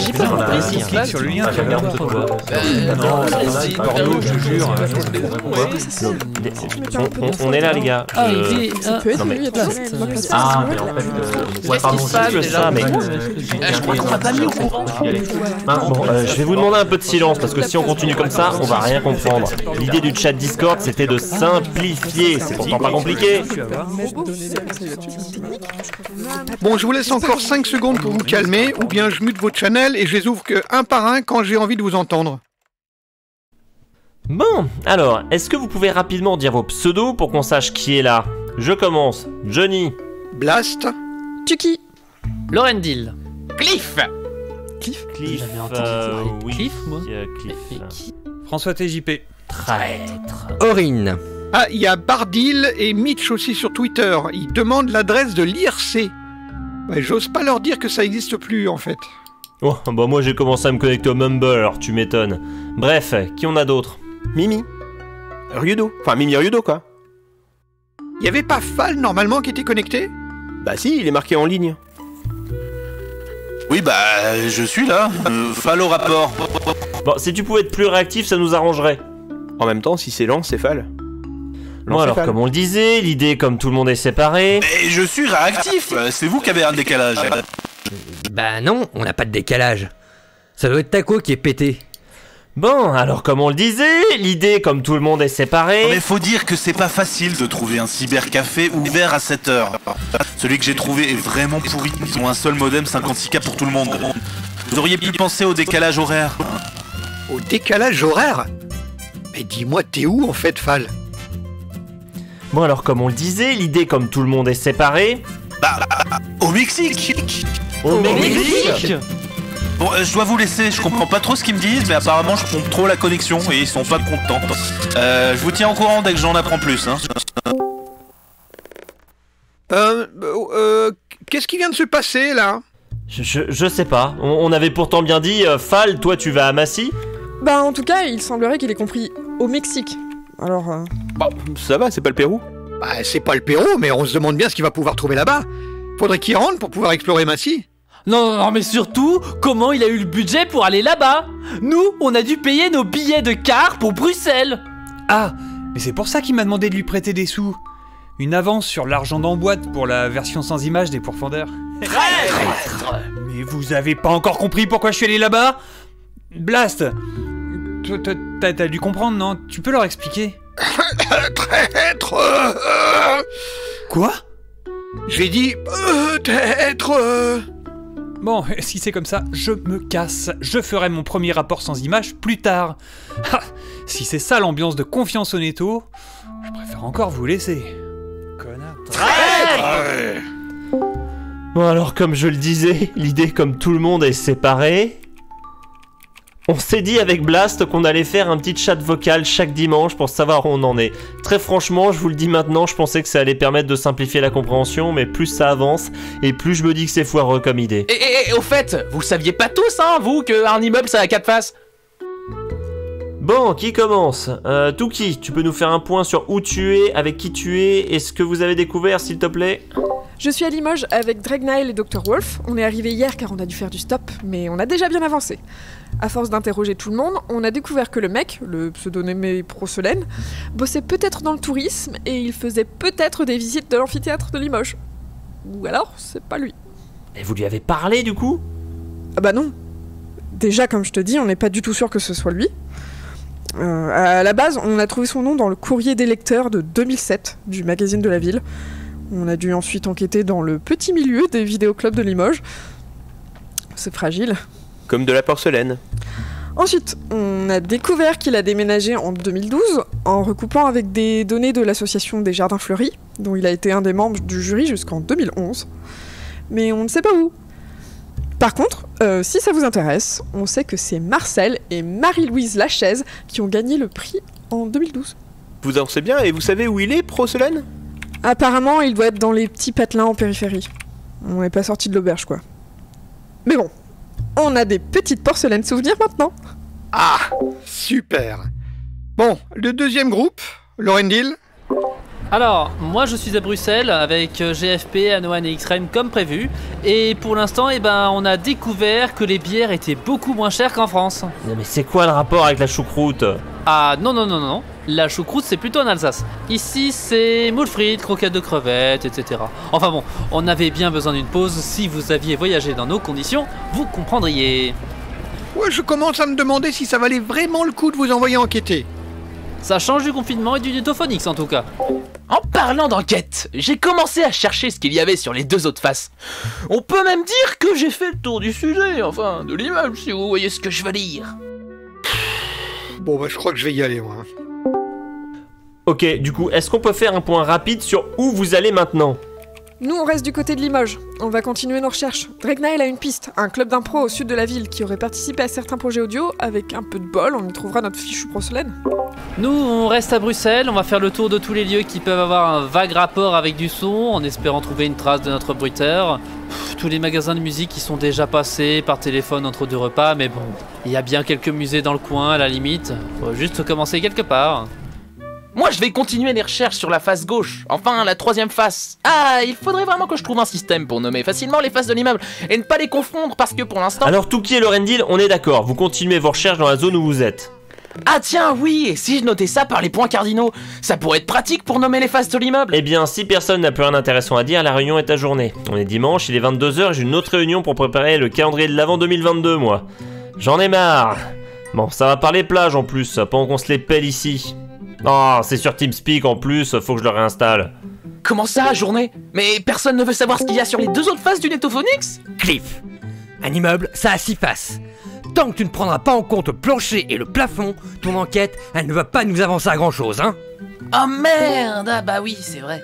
J'ai pas compris. Clique sur le lien. Non, vas-y, Bordeaux, je jure. On est là, les gars. Ah, il est... Ça peut être Non, mais- lui, attends. Ah, mais en fait... Ouais, pardon, c'est ça, mais... je crois qu'on m'a pas mis au courant. Bon, je vais vous demander un peu de silence, parce que si on continue comme ça, on va rien comprendre. L'idée du chat Discord, c'était de simplifier. C'est pourtant pas compliqué. Bon, je vous laisse encore 5 secondes pour vous calmer, ou bien je mute votre channel et je les ouvre que un par un quand j'ai envie de vous entendre. Bon, alors, est-ce que vous pouvez rapidement dire vos pseudos pour qu'on sache qui est là? Je commence. Johnny. Blast, Tuki. Lorendil. Cliff. Cliff. Cliff. Oui. Cliff, moi. Cliff. François TJP. Traître. Aurine. ah, il y a Bardil et Mitch aussi sur Twitter. Ils demandent l'adresse de l'IRC. Ouais, j'ose pas leur dire que ça existe plus en fait. Oh, bah moi j'ai commencé à me connecter au Mumble, alors tu m'étonnes. Bref, qui on a d'autre? Mimi. Ryudo. Enfin, Mimi Ryudo, quoi. Il y avait pas Fal normalement qui était connecté? Bah si, il est marqué en ligne. Oui, bah, je suis là. Fall au rapport. Bon, si tu pouvais être plus réactif, ça nous arrangerait. En même temps, si c'est lent, c'est Fall. Bon alors, comme on le disait, l'idée, comme tout le monde est séparé... Mais je suis réactif. C'est vous qui avez un décalage. Bah non, on n'a pas de décalage. Ça doit être Taco qui est pété. Bon, alors comme on le disait, l'idée, comme tout le monde est séparé... Mais faut dire que c'est pas facile de trouver un cybercafé ouvert à 7 heures. Celui que j'ai trouvé est vraiment pourri. Ils ont un seul modem 56K pour tout le monde. Vous auriez pu penser au décalage horaire. Au décalage horaire? Mais dis-moi, t'es où en fait, Fal? Bon alors, comme on le disait, l'idée, comme tout le monde est séparé... Bah, au Mexique. Au Mexique. Bon, je dois vous laisser, je comprends pas trop ce qu'ils me disent, mais apparemment je pompe trop la connexion et ils sont pas contents. Je vous tiens au courant dès que j'en apprends plus, hein. Qu'est-ce qui vient de se passer là? Je sais pas, on avait pourtant bien dit, Fal, toi tu vas à Massy? Bah en tout cas, il semblerait qu'il ait compris au Mexique. Alors... Bah, ça va, c'est pas le Pérou. Bah c'est pas le Pérou, mais on se demande bien ce qu'il va pouvoir trouver là-bas. Faudrait qu'il rentre pour pouvoir explorer Massy. Non, mais surtout, comment il a eu le budget pour aller là-bas? Nous, on a dû payer nos billets de car pour Bruxelles. Ah, mais c'est pour ça qu'il m'a demandé de lui prêter des sous. Une avance sur l'argent d'emboîte pour la version sans image des pourfendeurs. Traître. Mais vous avez pas encore compris pourquoi je suis allé là-bas? Blast, t'as dû comprendre, non? Tu peux leur expliquer? Traître. Quoi? J'ai dit peut-être. Bon, si c'est comme ça, je me casse. Je ferai mon premier rapport sans image plus tard. Ah, si c'est ça l'ambiance de confiance au netto, je préfère encore vous laisser. Connard. Traître. Bon alors, comme je le disais, l'idée, comme tout le monde est séparé... On s'est dit avec Blast qu'on allait faire un petit chat vocal chaque dimanche pour savoir où on en est. Très franchement, je vous le dis maintenant, je pensais que ça allait permettre de simplifier la compréhension, mais plus ça avance, et plus je me dis que c'est foireux comme idée. Et au fait, vous le saviez pas tous, hein, vous, qu'un immeuble ça a 4 faces? Bon, qui commence? Tuki, tu peux nous faire un point sur où tu es, avec qui tu es, et ce que vous avez découvert, s'il te plaît? Je suis à Limoges avec Dragnile et Dr Wolf. On est arrivé hier car on a dû faire du stop, mais on a déjà bien avancé. À force d'interroger tout le monde, on a découvert que le mec, le pseudonyme Procelaine, bossait peut-être dans le tourisme et il faisait peut-être des visites de l'amphithéâtre de Limoges. Ou alors, c'est pas lui. Et vous lui avez parlé du coup? Ah bah non. Déjà, comme je te dis, on n'est pas du tout sûr que ce soit lui. À la base, on a trouvé son nom dans le courrier des lecteurs de 2007 du magazine de la ville. On a dû ensuite enquêter dans le petit milieu des vidéoclubs de Limoges. C'est fragile. Comme de la porcelaine. Ensuite, on a découvert qu'il a déménagé en 2012 en recoupant avec des données de l'association des Jardins Fleuris, dont il a été un des membres du jury jusqu'en 2011. Mais on ne sait pas où. Par contre, si ça vous intéresse, on sait que c'est Marcel et Marie-Louise Lachaise qui ont gagné le prix en 2012. Vous en savez bien et vous savez où il est, Procelaine? Apparemment, il doit être dans les petits patelins en périphérie. On n'est pas sorti de l'auberge, quoi. Mais bon, on a des petites porcelaines souvenirs maintenant. Ah, super. Bon, le deuxième groupe, Lorendil. Alors, moi je suis à Bruxelles avec GFP, Anoan et X-Rem comme prévu. Et pour l'instant, on a découvert que les bières étaient beaucoup moins chères qu'en France. Non, mais c'est quoi le rapport avec la choucroute? Ah non. La choucroute c'est plutôt en Alsace. Ici c'est moules frites, croquettes de crevettes, etc. Enfin bon, on avait bien besoin d'une pause. Si vous aviez voyagé dans nos conditions, vous comprendriez. Ouais, je commence à me demander si ça valait vraiment le coup de vous envoyer enquêter. Ça change du confinement et du Netophonix en tout cas. En parlant d'enquête, j'ai commencé à chercher ce qu'il y avait sur les deux autres faces. On peut même dire que j'ai fait le tour du sujet, enfin de l'immeuble si vous voyez ce que je veux dire. Bon bah je crois que je vais y aller moi. Ok, du coup, est-ce qu'on peut faire un point rapide sur où vous allez maintenant? Nous, on reste du côté de Limoges. On va continuer nos recherches. Dregnael a une piste, un club d'impro au sud de la ville qui aurait participé à certains projets audio. Avec un peu de bol, on y trouvera notre fichu Prosolène. Nous, on reste à Bruxelles, on va faire le tour de tous les lieux qui peuvent avoir un vague rapport avec du son, en espérant trouver une trace de notre bruiteur. Tous les magasins de musique qui sont déjà passés par téléphone entre deux repas, mais bon, il y a bien quelques musées dans le coin à la limite. Faut juste commencer quelque part. Moi je vais continuer les recherches sur la face gauche, enfin la troisième face. Ah, il faudrait vraiment que je trouve un système pour nommer facilement les faces de l'immeuble et ne pas les confondre parce que pour l'instant... Alors Touki et Lorendil, on est d'accord, vous continuez vos recherches dans la zone où vous êtes. Ah tiens, oui, et si je notais ça par les points cardinaux, ça pourrait être pratique pour nommer les faces de l'immeuble. Eh bien, si personne n'a plus rien d'intéressant à dire, la réunion est ajournée. On est dimanche, il est 22h, j'ai une autre réunion pour préparer le calendrier de l'Avent 2022, moi. J'en ai marre. Bon, ça va parler plage en plus, pendant qu'on se les pèle ici. Oh, c'est sur TeamSpeak en plus, faut que je le réinstalle. Comment ça, journée? Mais personne ne veut savoir ce qu'il y a sur les deux autres faces du Netophonix? Cliff, un immeuble, ça a 6 faces. Tant que tu ne prendras pas en compte le plancher et le plafond, ton enquête, elle ne va pas nous avancer à grand chose, hein? Oh merde, ah bah oui, c'est vrai.